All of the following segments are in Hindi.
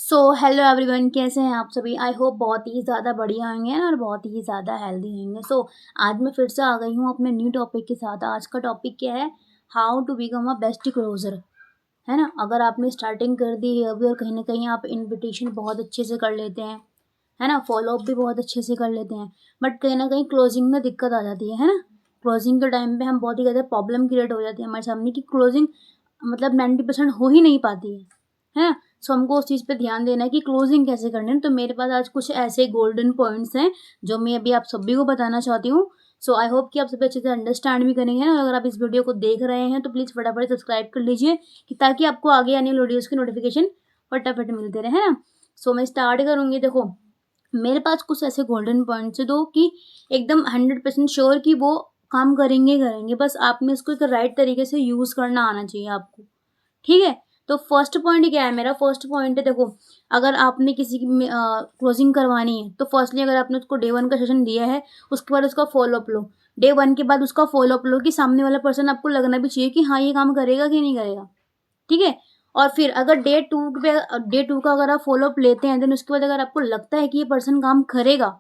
सो हेलो एवरीवन, कैसे हैं आप सभी। आई होप बहुत ही ज़्यादा बढ़िया होंगे और बहुत ही ज़्यादा हेल्दी होंगे। आज मैं फिर से आ गई हूँ अपने न्यू टॉपिक के साथ। आज का टॉपिक क्या है? How to become a best closer. है ना। अगर आपने स्टार्टिंग कर दी है अभी और कहीं ना कहीं आप इनविटेशन बहुत अच्छे से कर लेते हैं, है ना, फॉलोअप भी बहुत अच्छे से कर लेते हैं, बट कहीं ना कहीं क्लोजिंग में दिक्कत आ जाती है ना। क्लोजिंग के टाइम पे हम बहुत ही ज़्यादा प्रॉब्लम क्रिएट हो जाती है हमारे सामने कि क्लोजिंग मतलब 90% हो ही नहीं पाती है ना। सो हमको उस चीज़ पे ध्यान देना है कि क्लोजिंग कैसे करनी है। तो मेरे पास आज कुछ ऐसे गोल्डन पॉइंट्स हैं जो मैं अभी आप सभी को बताना चाहती हूँ। सो आई होप कि आप सभी अच्छे से अंडरस्टैंड भी करेंगे ना। अगर आप इस वीडियो को देख रहे हैं तो प्लीज़ फटाफट सब्सक्राइब कर लीजिए कि ताकि आपको आगे आने वाली वीडियोज़ की नोटिफिकेशन फटाफट मिलते रहे, है ना। सो मैं स्टार्ट करूँगी। देखो, मेरे पास कुछ ऐसे गोल्डन पॉइंट्स है दो कि एकदम 100% श्योर कि वो काम करेंगे करेंगे, बस आप में इसको एक राइट तरीके से यूज़ करना आना चाहिए आपको। ठीक है। तो फर्स्ट पॉइंट क्या है मेरा? फर्स्ट पॉइंट है, देखो, अगर आपने किसी की क्लोजिंग करवानी है तो फर्स्टली अगर आपने उसको डे 1 का सेशन दिया है, उसके बाद उसका फॉलोअप लो। डे 1 के बाद उसका फॉलोअप लो कि सामने वाला पर्सन आपको लगना भी चाहिए कि हाँ, ये काम करेगा कि नहीं करेगा। ठीक है। और फिर अगर डे 2 का अगर आप फॉलोअप लेते हैं, देन उसके बाद अगर आपको लगता है कि ये पर्सन काम करेगा,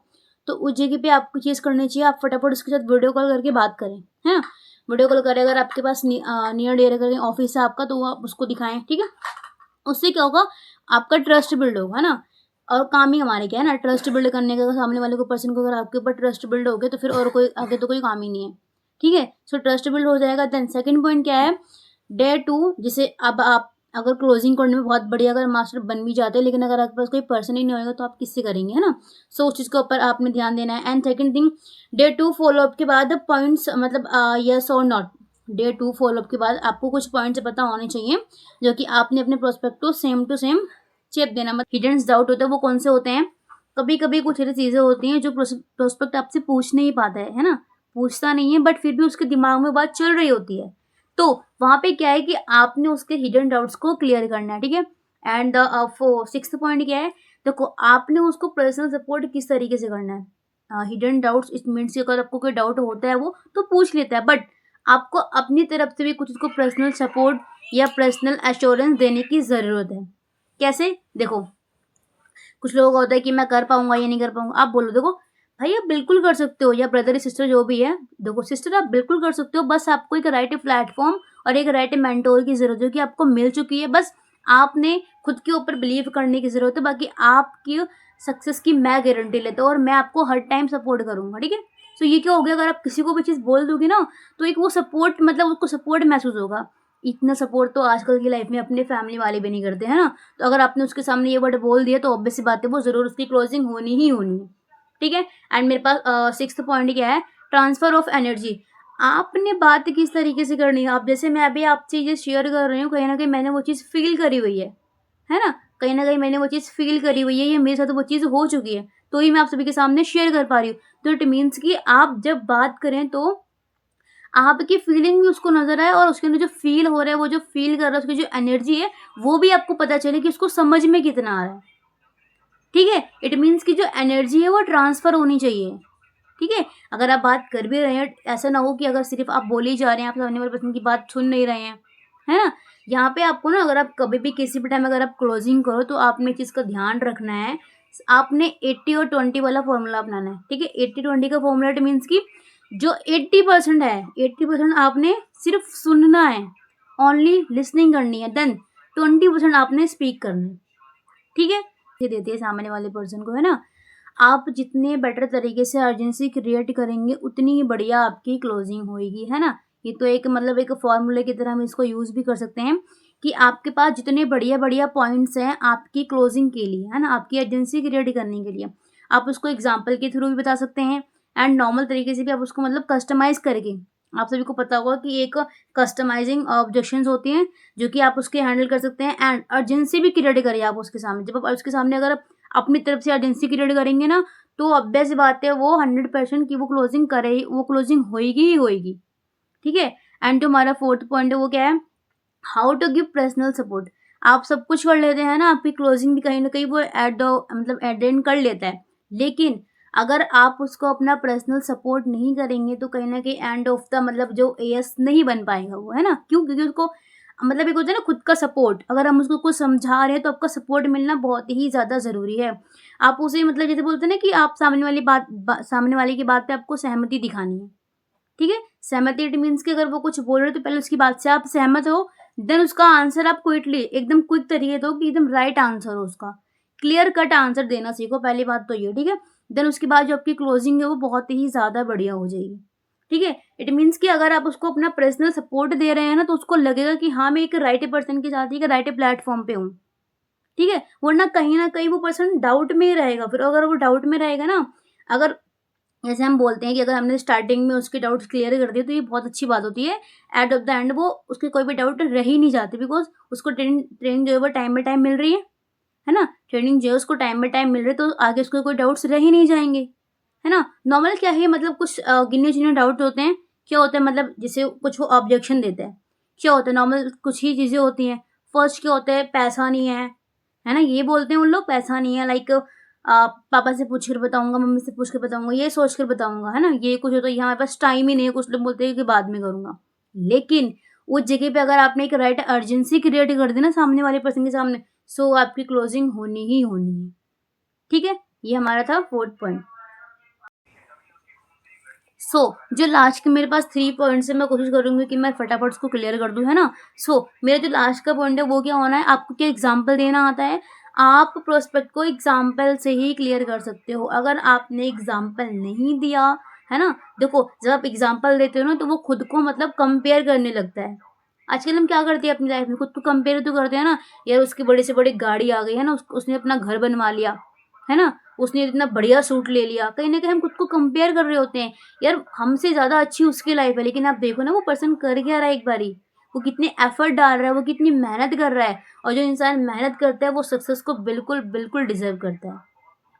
तो उस जगह पे आपको चीज़ करनी चाहिए, आप फटाफट उसके साथ वीडियो कॉल करके बात करें, है ना। वीडियो कॉल करें, अगर आपके पास नियर डेयर अगर ऑफिस है आपका, तो वो आप उसको दिखाएं। ठीक है। उससे क्या होगा? आपका ट्रस्ट बिल्ड होगा, है ना। और काम ही हमारे क्या है ना, ट्रस्ट बिल्ड करने का। अगर सामने वाले को पर्सन को अगर आपके ऊपर ट्रस्ट बिल्ड हो गया तो फिर और कोई आगे तो कोई काम ही नहीं है। ठीक है। सो ट्रस्ट बिल्ड हो जाएगा। देन सेकंड पॉइंट क्या है? डे 2, जिसे अब आप अगर क्लोजिंग करने में बहुत बढ़िया अगर मास्टर बन भी जाते हैं, लेकिन अगर आपके पास कोई पर्सन ही नहीं होगा तो आप किससे करेंगे, है ना। सो उस चीज़ के ऊपर आपने ध्यान देना है। And second thing, day 2 follow up के बाद पॉइंट्स मतलब यस और नॉट। डे 2 फॉलोअप के बाद आपको कुछ पॉइंट्स पता होने चाहिए जो कि आपने अपने प्रोस्पेक्ट को सेम टू सेम चेप देना। मतलब हिडन डाउट होता है, वो कौन से होते हैं? कभी कभी कुछ ऐसी चीज़ें होती हैं जो प्रोस्पेक्ट आपसे पूछ नहीं पाता है ना, पूछता नहीं है, बट फिर भी उसके दिमाग में बात चल रही होती है। तो वहाँ पे क्या है कि आपने उसके हिडन डाउट्स को क्लियर करना है। ठीक है। एंड सिक्स्थ पॉइंट क्या है? देखो, आपने उसको पर्सनल सपोर्ट किस तरीके से करना है। हिडन डाउट्स इट मीन्स अगर आपको कोई डाउट होता है वो तो पूछ लेता है, बट आपको अपनी तरफ से भी कुछ उसको पर्सनल सपोर्ट या पर्सनल एश्योरेंस देने की ज़रूरत है। कैसे? देखो, कुछ लोगों का होता है कि मैं कर पाऊंगा या नहीं कर पाऊंगा। आप बोलो, देखो भाई, आप बिल्कुल कर सकते हो, या ब्रदर सिस्टर जो भी है, देखो सिस्टर आप बिल्कुल कर सकते हो, बस आपको एक राइट प्लेटफॉर्म और एक राइट मेंटोर की जरूरत है कि आपको मिल चुकी है। बस आपने खुद के ऊपर बिलीव करने की जरूरत है। बाकी आपकी सक्सेस की मैं गारंटी लेता हूँ और मैं आपको हर टाइम सपोर्ट करूंगा। ठीक है। सो ये क्या हो गया? अगर आप किसी को भी चीज़ बोल दोगे ना, तो एक वो सपोर्ट, मतलब उसको सपोर्ट महसूस होगा। इतना सपोर्ट तो आजकल की लाइफ में अपने फैमिली वाले भी नहीं करते, है ना। तो अगर आपने उसके सामने ये वर्ड बोल दिया तो ऑब्वियस सी बात है वो जरूर उसकी क्लोजिंग होनी ही होनी है। ठीक है। एंड मेरे पास सिक्स्थ पॉइंट क्या है? Transfer of energy. आपने बात किस तरीके से करनी है? आप जैसे मैं अभी आपसे ये शेयर कर रही हूँ, कहीं ना कहीं मैंने वो चीज़ फील करी हुई है ना। कहीं ना कहीं मैंने वो चीज़ फील करी हुई है, ये मेरे साथ वो चीज़ हो चुकी है, तो ही मैं आप सभी के सामने शेयर कर पा रही हूँ। तो इट मीन्स कि आप जब बात करें तो आपकी फीलिंग भी उसको नजर आए और उसके अंदर जो फील हो रहा है, वो जो फील कर रहा है, उसकी जो एनर्जी है, वो भी आपको पता चले कि उसको समझ में कितना आ रहा है। ठीक है। इट मीन्स कि जो एनर्जी है वो ट्रांसफर होनी चाहिए। ठीक है। अगर आप बात कर भी रहे हैं, ऐसा ना हो कि अगर सिर्फ आप बोले ही जा रहे हैं, आप सामने वाले पर्सन की बात सुन नहीं रहे हैं, है ना। यहाँ पे आपको ना, अगर आप कभी भी किसी भी टाइम अगर आप क्लोजिंग करो तो आपने चीज़ का ध्यान रखना है। आपने 80 और 20 वाला फॉर्मूला अपनाना है। ठीक है। 80-20 का फॉर्मूला इट मीन्स कि जो 80% है, 80% आपने सिर्फ सुनना है, ओनली लिसनिंग करनी है। देन 20% आपने स्पीक करना है। ठीक है। ये देती है सामने वाले पर्सन को, है ना। आप जितने बेटर तरीके से अर्जेंसी क्रिएट करेंगे उतनी ही बढ़िया आपकी क्लोजिंग होएगी, है ना। ये तो एक मतलब एक फॉर्मूले की तरह हम इसको यूज़ भी कर सकते हैं कि आपके पास जितने बढ़िया बढ़िया पॉइंट्स हैं आपकी क्लोजिंग के लिए, है ना, आपकी अर्जेंसी क्रिएट करने के लिए, आप उसको एग्जाम्पल के थ्रू भी बता सकते हैं एंड नॉर्मल तरीके से भी आप उसको मतलब कस्टमाइज करके। आप सभी को पता होगा कि एक कस्टमाइजिंग ऑब्जेक्शंस होती हैं जो कि आप उसके हैंडल कर सकते हैं। एंड अर्जेंसी भी क्रिएट करिए आप उसके सामने। जब आप उसके सामने अगर आप अपनी तरफ से अर्जेंसी क्रिएट करेंगे ना, तो ऑब्वियस बात है वो 100% की वो क्लोजिंग करे, वो क्लोजिंग होएगी ही होएगी। ठीक है। एंड जो हमारा फोर्थ पॉइंट है वो क्या है? How to give personal support. आप सब कुछ कर लेते हैं ना, आपकी क्लोजिंग भी कहीं ना कहीं वो एट द एंड कर लेता है, लेकिन अगर आप उसको अपना पर्सनल सपोर्ट नहीं करेंगे तो कहीं ना कहीं एंड ऑफ द मतलब जो एस नहीं बन पाएगा वो, है ना। क्यों? क्योंकि उसको मतलब एक होता है ना खुद का सपोर्ट, अगर हम उसको कुछ समझा रहे हैं तो आपका सपोर्ट मिलना बहुत ही ज़्यादा ज़रूरी है। आप उसे मतलब जैसे बोलते हैं ना कि आप सामने वाले की बात पे आपको सहमति दिखानी है, ठीक है? सहमति इट मीन्स कि अगर वो कुछ बोल रहे हैं तो पहले उसकी बात से आप सहमत हो, देन उसका आंसर आप क्विकली एकदम क्विक तरीके दो कि एकदम राइट आंसर हो उसका। क्लियर कट आंसर देना सीखो, पहली बात तो ये, ठीक है? देन उसके बाद जो आपकी क्लोजिंग है वो बहुत ही ज़्यादा बढ़िया हो जाएगी, ठीक है? इट मीन्स कि अगर आप उसको अपना पर्सनल सपोर्ट दे रहे हैं ना तो उसको लगेगा कि हाँ, मैं एक राइट पर्सन के साथ, एक राइट प्लेटफॉर्म पे हूँ, ठीक है? वरना कहीं न कहीं वो पर्सन डाउट में ही रहेगा। फिर अगर वो डाउट में रहेगा ना, अगर जैसे हम बोलते हैं कि अगर हमने स्टार्टिंग में उसके डाउट्स क्लियर कर दिए तो ये बहुत अच्छी बात होती है। एट ऑफ द एंड वो उसके कोई भी डाउट रह ही नहीं जाते, बिकॉज़ उसको ट्रेनिंग ट्रेनिंग जो है वो टाइम बाय टाइम मिल रही है ना? ट्रेनिंग जो है उसको टाइम बाय टाइम मिल रही है तो आगे उसको कोई डाउट्स रह ही नहीं जाएँगे, है ना? नॉर्मल क्या है, मतलब कुछ गिने-चुने डाउट होते हैं। क्या होता है, मतलब जैसे कुछ वो ऑब्जेक्शन देते हैं। क्या होता है, नॉर्मल कुछ ही चीज़ें होती हैं। फर्स्ट क्या होता है, पैसा नहीं है ना? ये बोलते हैं उन लोग पैसा नहीं है, लाइक पापा से पूछ कर बताऊँगा, मम्मी से पूछ कर बताऊँगा, ये सोच कर बताऊँगा, है ना? ये कुछ होता है, यहाँ हमारे पास टाइम ही नहीं है, कुछ लोग बोलते हैं कि बाद में करूँगा। लेकिन उस जगह पे अगर आपने एक राइट अर्जेंसी क्रिएट कर दी ना सामने वाले पर्सन के सामने, सो आपकी क्लोजिंग होनी ही होनी है। ठीक है? ये हमारा था 4th पॉइंट। जो लास्ट के मेरे पास 3 पॉइंट्स है, मैं कोशिश करूँगी कि मैं फटाफट उसको क्लियर कर दूँ, है ना? मेरा जो लास्ट का पॉइंट है वो क्या होना है, आपको क्या एग्ज़ाम्पल देना आता है? आप प्रोस्पेक्ट को एग्ज़ाम्पल से ही क्लियर कर सकते हो। अगर आपने एग्ज़ाम्पल नहीं दिया, है ना? देखो, जब आप एग्ज़ाम्पल देते हो ना तो वो खुद को मतलब कंपेयर करने लगता है। आजकल हम क्या करते हैं अपनी लाइफ़ में, खुद को कंपेयर तो करते हैं ना, यार उसकी बड़ी से बड़ी गाड़ी आ गई, है ना? उसने अपना घर बनवा लिया, है ना? उसने इतना बढ़िया सूट ले लिया। कहीं न कहीं हम खुद को कंपेयर कर रहे होते हैं। यार हमसे ज़्यादा अच्छी उसकी लाइफ है, लेकिन आप देखो ना वो पर्सन कर क्या रहा है एक बारी, वो कितने एफर्ट डाल रहा है, वो कितनी मेहनत कर रहा है, और जो इंसान मेहनत करता है वो सक्सेस को बिल्कुल, बिल्कुल डिज़र्व करता है,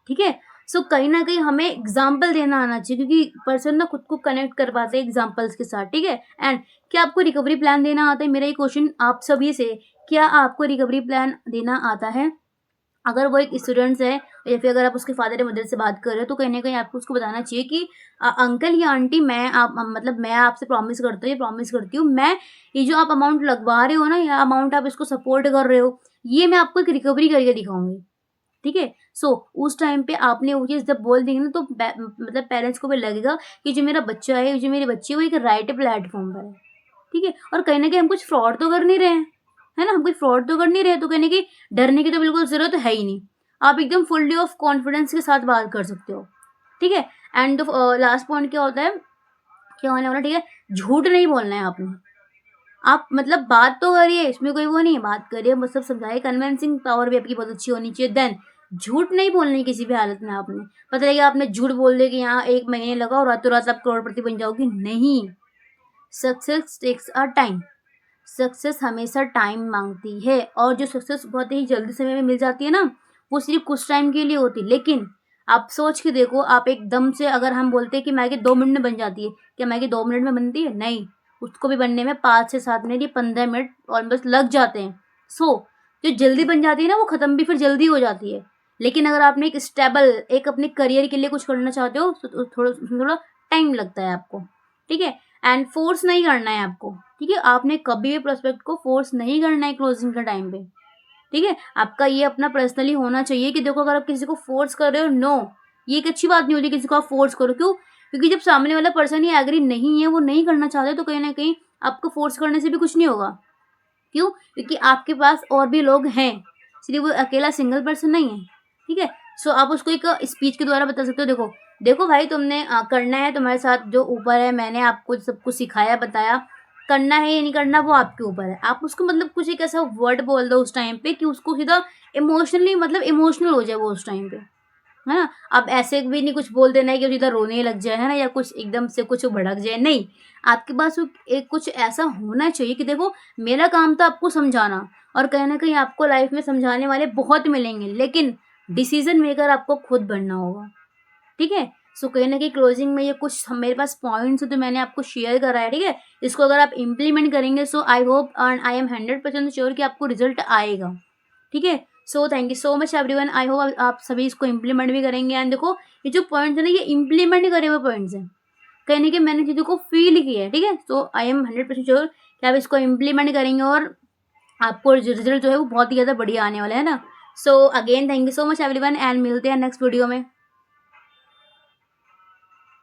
ठीक है? कहीं न कहीं हमें एग्ज़ाम्पल देना आना चाहिए, क्योंकि पर्सन ना खुद को कनेक्ट कर पाते हैं एग्ज़ाम्पल्स के साथ, ठीक है? एंड क्या आपको रिकवरी प्लान देना आता है? मेरा ये क्वेश्चन आप सभी से, क्या आपको रिकवरी प्लान देना आता है? अगर वो एक स्टूडेंट्स है या फिर अगर आप उसके फादर या मदर से बात कर रहे हो तो कहीं न कहीं आपको उसको बताना चाहिए कि अंकल या आंटी, मतलब मैं आपसे प्रॉमिस करता हूँ, ये प्रॉमिस करती हूँ, मैं ये जो आप अमाउंट लगवा रहे हो ना या अमाउंट आप इसको सपोर्ट कर रहे हो, ये मैं आपको एक रिकवरी करके दिखाऊँगी। ठीक है? उस टाइम पे आपने वो चीज़ जब बोल देंगे ना तो मतलब पेरेंट्स को भी लगेगा कि जो मेरा बच्चा है, जो मेरी बच्ची है वो एक राइट प्लेटफ़ॉर्म पर है। ठीक है? और कहीं न कहीं हम कुछ फ्रॉड तो कर नहीं रहे हैं, है ना? हम कोई फ्रॉड तो कर नहीं रहे, तो कहीं न कहीं डरने की तो बिल्कुल ज़रूरत है ही नहीं। आप एकदम फुल्ली ऑफ कॉन्फिडेंस के साथ बात कर सकते हो, ठीक है? एंड लास्ट पॉइंट क्या होता है, क्या होने वाला, ठीक है? झूठ नहीं बोलना है आपने। आप मतलब बात तो करिए, इसमें कोई वो नहीं है, बात करिए, मतलब समझाइए, कन्विंसिंग पावर भी आपकी बहुत अच्छी होनी चाहिए। देन झूठ नहीं बोलनी है किसी भी हालत में आपने। पता लगे आपने झूठ बोल दिया कि यहाँ 1 महीने लगा और रातों-रात आप करोड़पति बन जाओगी, नहीं। Success takes a time. Success हमेशा टाइम माँगती है, और जो सक्सेस बहुत ही जल्दी समय में मिल जाती है ना, वो सिर्फ़ कुछ टाइम के लिए होती है। लेकिन आप सोच के देखो, आप एकदम से अगर हम बोलते हैं कि मैगी 2 मिनट में बन जाती है, क्या मैगी 2 मिनट में बनती है? नहीं, उसको भी बनने में 5 से 7 मिनट या 15 मिनट ऑलमोस्ट लग जाते हैं। जो जल्दी बन जाती है ना, वो ख़त्म भी फिर जल्दी हो जाती है। लेकिन अगर आपने एक स्टेबल, एक अपने करियर के लिए कुछ करना चाहते हो, तो थोड़ा उसमें थोड़ा टाइम लगता है आपको, ठीक है? एंड फ़ोर्स नहीं करना है आपको, ठीक है? आपने कभी भी प्रोस्पेक्ट को फ़ोर्स नहीं करना है क्लोज़िंग के टाइम पे, ठीक है? आपका ये अपना पर्सनली होना चाहिए कि देखो, अगर आप किसी को फ़ोर्स कर रहे हो, नो, ये एक अच्छी बात नहीं होती किसी को आप फ़ोर्स करो। क्यों? क्योंकि जब सामने वाला पर्सन ही एग्री नहीं है, वो नहीं करना चाहता, तो कहीं न कहीं आपको फ़ोर्स करने से भी कुछ नहीं होगा। क्यों? क्योंकि आपके पास और भी लोग हैं, सिर्फ़ वो अकेला सिंगल पर्सन नहीं है, ठीक है? आप उसको एक स्पीच के द्वारा बता सकते हो, देखो, देखो भाई, तुमने करना है, तुम्हारे साथ जो ऊपर है, मैंने आपको सब कुछ सिखाया, बताया, करना है या नहीं करना वो आपके ऊपर है। आप उसको मतलब कुछ एक ऐसा वर्ड बोल दो उस टाइम पे कि उसको सीधा इमोशनली, मतलब इमोशनल हो जाए वो उस टाइम पे। है ना? अब ऐसे भी नहीं कुछ बोल देना है कि वो सीधा रोने लग जाए, है ना? या कुछ एकदम से कुछ भड़क जाए, नहीं। आपके पास वो एक कुछ ऐसा होना चाहिए कि देखो, मेरा काम था आपको समझाना, और कहीं न कहीं आपको लाइफ़ में समझाने वाले बहुत मिलेंगे, लेकिन डिसीज़न मेकर आपको खुद बनना होगा, ठीक है? कहीं न कहीं क्लोज़िंग में ये कुछ मेरे पास पॉइंट्स हैं तो मैंने आपको शेयर करा है, ठीक है? इसको अगर आप इम्प्लीमेंट करेंगे, I hope and I am 100% sure कि आपको रिज़ल्ट आएगा, ठीक है? Thank you so much everyone, I hope आप सभी इसको इम्प्लीमेंट भी करेंगे। एंड देखो, ये जो पॉइंट्स हैं ना, ये इम्प्लीमेंट करे हुए पॉइंट्स हैं। कहीं न कहीं मैंने चीज़ों को फ़ील किया है, ठीक है? आई एम 100% श्योर कि आप इसको इम्प्लीमेंट करेंगे और आपको रिजल्ट जो है वो बहुत ही ज़्यादा बढ़िया आने वाला है ना। So again thank you so much everyone and मिलते हैं नेक्स्ट वीडियो में।